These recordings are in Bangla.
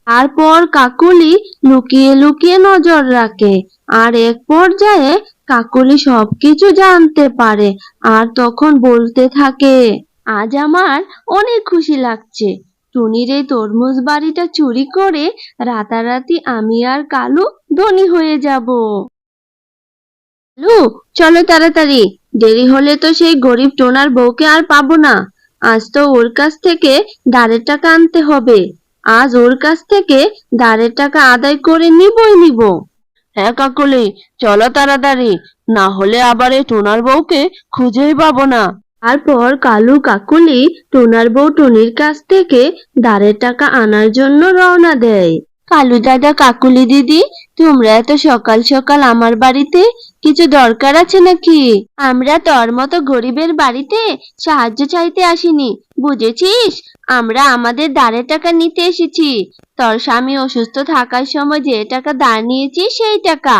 তারপর কাকুলি লুকিয়ে লুকিয়ে নজর রাখে, আর এক পর্যায়ে কাকুলি সবকিছু জানতে পারে। আর তখন বলতে থাকে, আজ আমার অনেক খুশি লাগছে। টুনির এই তরমুজ বাড়িটা চুরি করে রাতারাতি আমি আর কালু ধনী হয়ে যাব। কালু, চলো তাড়াতাড়ি, দেরি হলে তো সেই গরিব টোনার বউকে আর পাবো না। আজ তো ওর কাছ থেকে দাঁড়ের টাকা আনতে হবে। আজ ওর কাছ থেকে দাঁড়ের টাকা আদায় করে নিবই নিব। হ্যাঁ কাকুলি, চলো তাড়াতাড়ি, না হলে আবার এই টোনার বউকে খুঁজেই পাবো না। তারপর কালু কাকুলি টোনার বউ টুনির কাছ থেকে দাঁড়ের টাকা আনার জন্য রওনা দেয়। কালু দাদা, কাকুলি দিদি, তোমরা এত সকাল সকাল আমার বাড়িতে, কিছু দরকার আছে নাকি? আমরা তোর মতো গরিবের বাড়িতে সাহায্য চাইতে আসিনি, বুঝেছিস? আমরা আমাদের দাঁড়ের টাকা নিতে এসেছি। তোর স্বামী অসুস্থ থাকার সময় যে টাকা ধার নিয়েছিস সেই টাকা।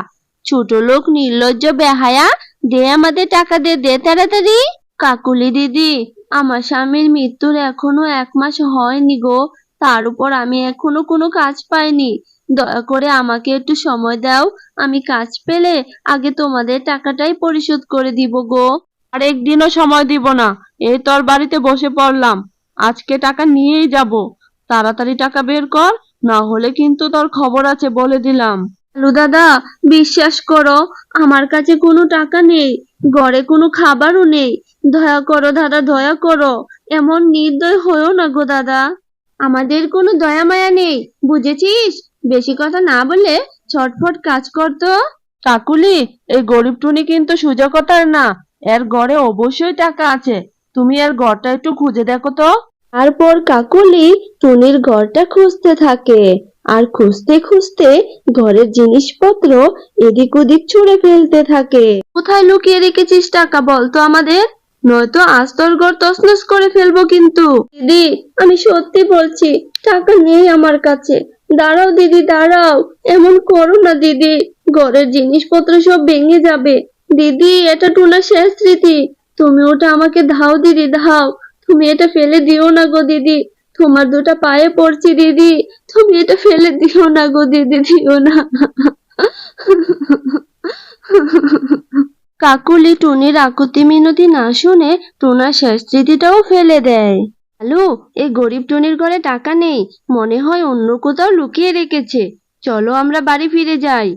ছোট লোক, নির্লজ্জ বেহায়া, দে আমাদের টাকা, দে দে তাড়াতাড়ি। কাকুলি দিদি, আমার স্বামীর মৃত্যুর এখনো 1 মাস হয়নি গো। তার উপর আমি এখনো কোনো কাজ পাইনি। দয়া করে আমাকে একটু সময় দাও। আমি কাজ পেলে আগে তোমাদের টাকাটাই পরিশোধ করে দিব গো। আর একদিনও সময় দিব না। এই তোর বাড়িতে বসে পড়লাম, আজকে টাকা নিয়েই যাব। তাড়াতাড়ি টাকা বের কর, না হলে কিন্তু তোর খবর আছে বলে দিলাম। কালু দাদা, বিশ্বাস করো, আমার কাছে কোনো টাকা নেই, ঘরে কোনো খাবারও নেই। দয়া করো দাদা, দয়া করো, এমন নির্দয় হয়েও না গো দাদা। আমাদের কোনো দয়া মায়া নেই, বুঝেছিস? বেশি কথা না বলে ছটফট কাজ করতো। কাকুলি, এই গরিব টুনি কিন্তু সুজাকতার না, এর ঘরে অবশ্যই টাকা আছে। তুমি এর ঘরটা একটু খুঁজে দেখো তো। তারপর কাকুলি টুনির ঘরটা খুঁজতে থাকে, আর খুঁজতে খুঁজতে ঘরের জিনিসপত্র এদিক ওদিক ছুঁড়ে ফেলতে থাকে। কোথায় লুকিয়ে রেখেছিস টাকা, বলতো আমাদের, নয়তো আজ তোর ঘর তছনছ করে ফেলবো কিন্তু। দিদি, আমি সত্যি বলছি, টাকা নেই আমার কাছে। দাঁড়াও দিদি, দাঁড়াও, এমন করো না দিদি, ঘরের জিনিসপত্র সব ভেঙে যাবে। দিদি, এটা টুনার শেষ স্মৃতি, তুমি ওটা আমাকে দাও দিদি, দাও। তুমি এটা ফেলে দিও না গো দিদি, তোমার দুটা পায়ে পড়ছি দিদি, তুমি এটা ফেলে দিও না গো দিদি, দিও না। কাকুলি টুনির আকুতি মিনতি না শুনে টুনার শেষ স্মৃতিটাও ফেলে দেয়। হ্যালো, এই গরিব টুনির ঘরে টাকা নেই, মনে হয় অন্য কোথাও লুকিয়ে রেখেছে। চলো আমরা বাড়ি ফিরে যাই।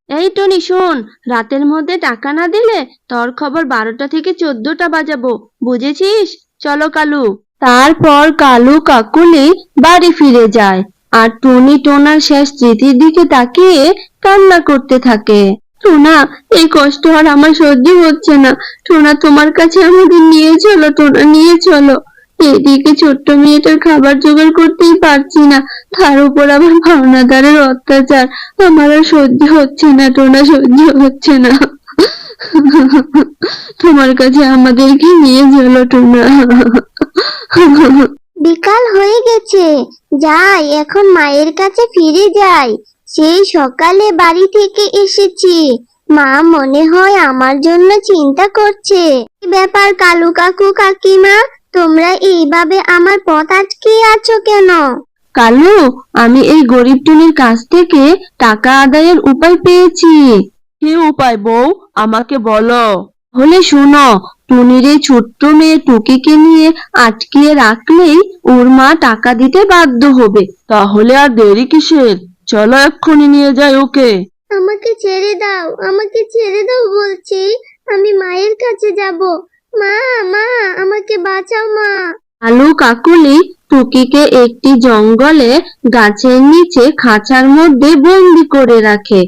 এই টুনি শোন, রাতের মধ্যে টাকা না দিলে তোর খবর 12টা থেকে 14টা বাজাবো, বুঝেছিস? চলো কালু। তারপর কালু কাকুলি বাড়ি ফিরে যায়, আর টুনি টোনার শেষ স্মৃতির দিকে তাকিয়ে কান্না করতে থাকে। টোনা, এই কষ্ট আর আমার সহ্য হচ্ছে না। টোনা, তোমার কাছে আমাদের নিয়ে চলো, টোনা নিয়ে চলো। এদিকে ছোট্ট মেয়েটার খাবার জোগাড় করতেই পারছি না, তার উপর আবার ভাওনাদারের অত্যাচার। আমার আর সহ্য হচ্ছে না টোনা, সহ্য হচ্ছে না। তোমার কাছে আমাদেরকে নিয়ে চলো টোনা। বিকাল হয়ে গেছে, যাই এখন মায়ের কাছে ফিরে যাই। সেই সকালে বাড়ি থেকে এসেছি, মা মনে হয় আমার জন্য চিন্তা করছে। কি ব্যাপার কালু কাকু কাকিমা, তোমরা এইভাবে আমার পথ আটকে আছো কেন? কালু, আমি এই গরিব টুনির কাছ থেকে টাকা আদায়ের উপায় পেয়েছি। কি উপায় বউ, আমাকে বলো। হলে শুনো, টুনির এই ছোট্ট মেয়ে টুকিকে নিয়ে আটকিয়ে রাখলেই ওর মা টাকা দিতে বাধ্য হবে। তাহলে আর দেরি কিসের, চলো এক্ষুনি নিয়ে যাই ওকে। আমাকে ছেড়ে দাও, আমাকে ছেড়ে দাও বলছি, আমি মায়ের কাছে যাব। মা, মা, আমাকে বাঁচাও মা। কালু কাকুলি টুকিকে একটি জঙ্গলে গাছের নিচে খাঁচার মধ্যে বন্দি করে রাখে,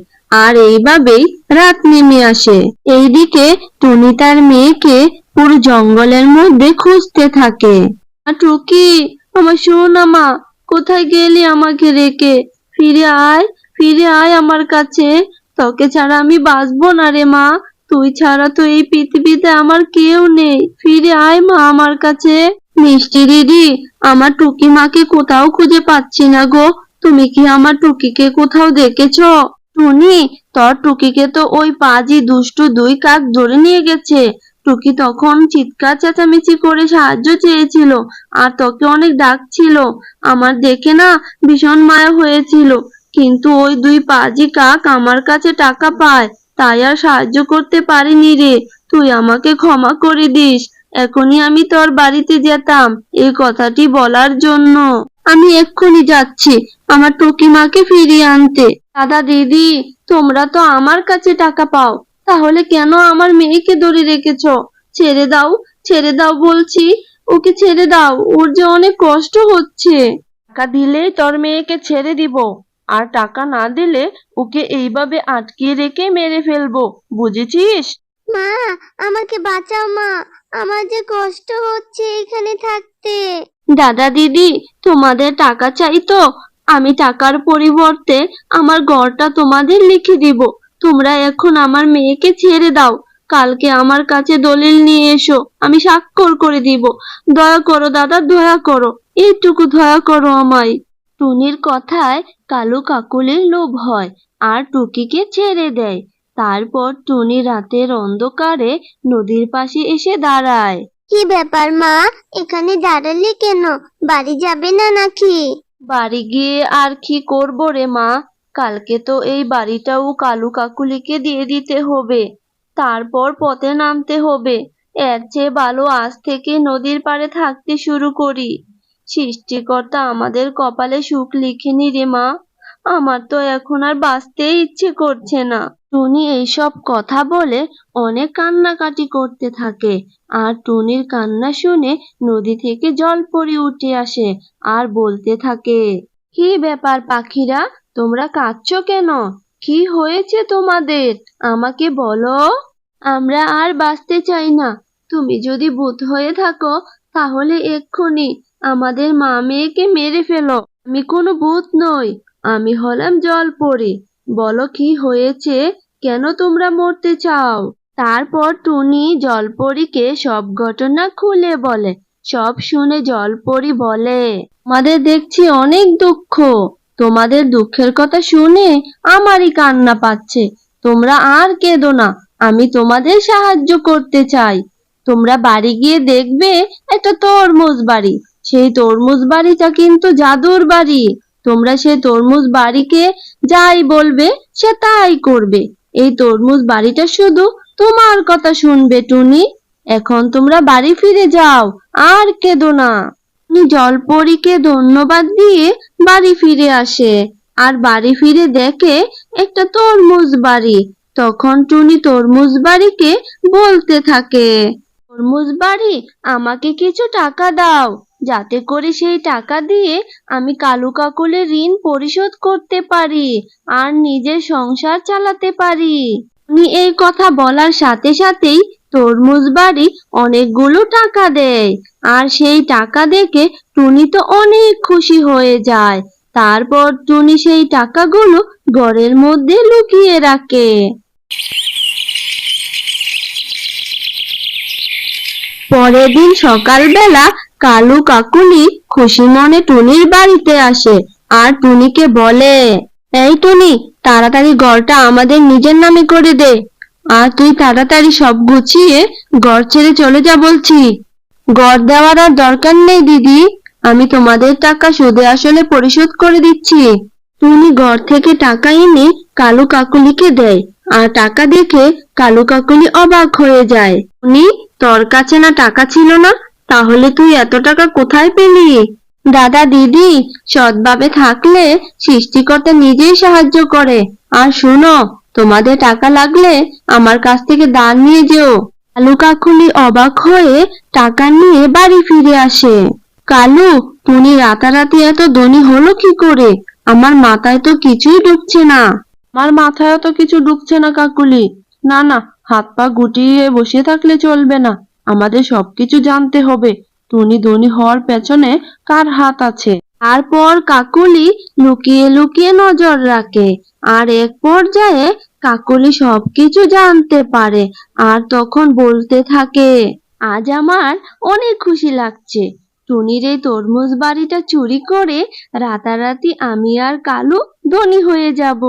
আর এইভাবেই রাত নেমে আসে। এইদিকে টুনি তার মেয়েকে পুরো জঙ্গলের মধ্যে খুঁজতে থাকে। টুকি, আমার সোনা মা, কোথায় গেলি আমাকে রেখে? ফিরে আয়, ফিরে আয় আমার কাছে। তোকে ছাড়া আমি বাঁচবো না রে মা, তুই ছাড়া তো এই পৃথিবীতে আমার কেউ নেই। ফিরে আয় মা আমার কাছে। মিষ্টি দিদি, আমার টুকি মাকে কোথাও খুঁজে পাচ্ছি না গো। তুমি কি আমার টুকিকে কোথাও দেখেছো? টুনি, তোর টুকিকে তো ওই পাজি দুষ্টু দুই কাক ধরে নিয়ে গেছে। টুকি তখন চিৎকার চেঁচামেচি করে সাহায্য চেয়েছিল আর তোকে অনেক ডাকছিল। আমার দেখে না ভীষণ মায়া হয়েছিল, কিন্তু ওই দুই পাজি কাক আমার কাছে টাকা পায়, তাই আর সাহায্য করতে পারিনি রে। তুই আমাকে ক্ষমা করে দিস। এখনই আমি তোর বাড়িতে যেতাম এই কথাটি বলার জন্য। আমি এক্ষুনি যাচ্ছি আমার টুকিমাকে ফিরিয়ে আনতে। দাদা দিদি, তোমরা তো আমার কাছে টাকা পাও, তাহলে কেন আমার মেয়েকে ধরে রেখেছো? ছেড়ে দাও, ছেড়ে দাও বলছি, ওকে ছেড়ে দাও, ওর যে অনেক কষ্ট হচ্ছে। টাকা দিলেই তোর মেয়েকে ছেড়ে দিব, আর টাকা না দিলে ওকে এইভাবে আটকে রেখে মেরে ফেলবো, বুঝেছিস? মা, আমাকে বাঁচাও মা, আমার যে কষ্ট হচ্ছে এখানে থাকতে। দাদা দিদি, তোমাদের টাকা চাই তো? আমি টাকার পরিবর্তে আমার ঘরটা তোমাদের লিখে দিব। তোমরা এখন আমার মেয়েকে ছেড়ে দাও। কালকে আমার কাছে দলিল নিয়ে এসো, আমি স্বাক্ষর করে দিব। দয়া করো দাদা, দয়া করো, এইটুকু দয়া করো আমায়। টুনির কথায় কালু কাকুলির লোভ হয় আর টুকিকে ছেড়ে দেয়। তারপর টুনি রাতের অন্ধকারে নদীর পাশে এসে দাঁড়ায়। কি ব্যাপার মা, এখানে দাঁড়ালে কেন? বাড়ি যাবে না নাকি? বাড়ি গিয়ে আর কি করব রে মা, কালকে তো এই বাড়িটাও কালু কাকুলিকে দিয়ে দিতে হবে, তারপর পথে নামতে হবে। এর চেয়ে ভালো আজ থেকে নদীর পাড়ে থাকতে শুরু করি। সৃষ্টিকর্তা আমাদের কপালে সুখ লিখেনি রে মা, আমার তো এখন আর বাঁচতেই ইচ্ছে করছে না। টুনি এইসব কথা বলে অনেক কান্নাকাটি করতে থাকে, আর টুনির কান্না শুনে নদী থেকে জলপরি উঠে আসে আর বলতে থাকে, কি ব্যাপার পাখিরা, তোমরা কাঁদছো কেন? কি হয়েছে তোমাদের? আমাকে বলো। আমরা আর বাঁচতে চাই না। তুমি যদি ভূত হয়ে থাকো তাহলে এক্ষুনি আমাদের মা মেয়েকে মেরে ফেলো। আমি কোনো ভূত নই, আমি হলাম জলপরি। বলো কি হয়েছে, কেন তোমরা মরতে চাও? তারপর টুনি জলপরীকে সব ঘটনা খুলে বলে। সব শুনে জলপরী বলে, আমাদের দেখছি অনেক দুঃখ, তোমাদের দুঃখের কথা শুনে আমারই কান্না পাচ্ছে। তোমরা আর কেঁদো না, আমি তোমাদের সাহায্য করতে চাই। তোমরা বাড়ি গিয়ে দেখবে একটা তরমুজ বাড়ি, সেই তরমুজ বাড়িটা কিন্তু জাদুর বাড়ি। তোমরা সেই তরমুজ বাড়িকে যাই বলবে সে তাই করবে। এই তরমুজ বাড়িটা শুধু তোমার কথা শুনবে টুনি। এখন তোমরা বাড়ি ফিরে যাও, আর কেঁদো না। টুনি জলপরীকে ধন্যবাদ দিয়ে বাড়ি ফিরে আসে, আর বাড়ি ফিরে দেখে একটা তরমুজ বাড়ি। তখন টুনি তরমুজ বাড়িকে বলতে থাকে, তরমুজ বাড়ি, আমাকে কিছু টাকা দাও, যাতে করে সেই টাকা দিয়ে আমি কালু কাকুলির ঋণ পরিশোধ করতে পারি আর নিজের সংসার চালাতে পারি। টুনি এই কথা বলার সাথে সাথেই তরমুজ বাড়ি অনেকগুলো টাকা দেয়, আর সেই টাকা দেখে টুনি তো অনেক খুশি হয়ে যায়। তারপর টুনি সেই টাকাগুলো ঘরের মধ্যে লুকিয়ে রাখে। পরের দিন সকালবেলা কালু কাকুলি খুশি মনে টুনির বাড়িতে আসে আর টুনিকে বলে, এই টুনি, তাড়াতাড়ি ঘরটা আমাদের নিজের নামে করে দে, আর তুই তাড়াতাড়ি সব গুছিয়ে ঘর ছেড়ে চলে যা বলছি। ঘর দেওয়ার আর দরকার নেই দিদি, আমি তোমাদের টাকা সুদে আসলে পরিশোধ করে দিচ্ছি। টুনি ঘর থেকে টাকা এনে কালু কাকুলিকে দেয়, আর টাকা দেখে কালু কাকুলি অবাক হয়ে যায়। টুনি, তোর কাছে না টাকা ছিল না, তাহলে তুই এত টাকা কোথায় পেলি? দাদা দিদি, সৎভাবে থাকলে সৃষ্টিকর্তা নিজেই সাহায্য করে। আর শুনো, তোমাদের টাকা লাগলে আমার কাছ থেকে ধার নিয়ে যেও। কালু কাকুলি অবাক হয়ে টাকা নিয়ে বাড়ি ফিরে আসে। কালু, টুনি রাতারাতি এত ধনী হলো কি করে? আমার মাথায় তো কিছুই ঢুকছে না। আমার মাথায় তো কিছু ঢুকছে না কাকুলি। না না, হাত পা গুটিয়ে বসে থাকলে চলবে না, আমাদের সবকিছু জানতে হবে। টুনি ধনী হওয়ার পেছনে কার হাত আছে। তারপর কাকুলি লুকিয়ে লুকিয়ে নজর রাখে, আর এক পর্যায়ে কাকুলি সবকিছু জানতে পারে, আর তখন বলতে থাকে, আজ আমার অনেক খুশি লাগছে। টুনির এই তরমুজ বাড়িটা চুরি করে রাতারাতি আমি আর কালু ধনী হয়ে যাব।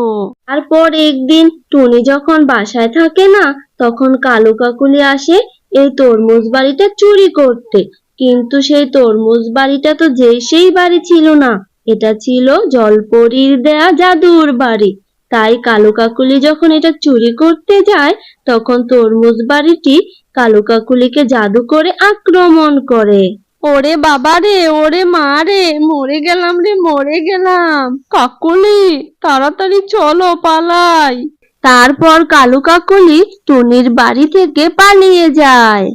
তারপর একদিন টুনি যখন বাসায় থাকে না, তখন কালু কাকুলি আসে এই তরমুজ বাড়িটা চুরি করতে। কিন্তু সেই তরমুজ বাড়িটা তো সেই বাড়ি ছিল না, এটা ছিল জলপরীর দেয়া জাদুর বাড়ি। তাই কালু কাকুলি যখন এটা চুরি করতে যায়, তখন তরমুজ বাড়িটি কালু কাকুলিকে জাদু করে আক্রমণ করে। ওরে বাবা রে, ওরে মা রে, মরে গেলাম রে, মরে গেলাম। কাকুলি, তাড়াতাড়ি চলো, পালাই। তারপর কালু কাকুলি টুনির বাড়ি থেকে পালিয়ে যায়।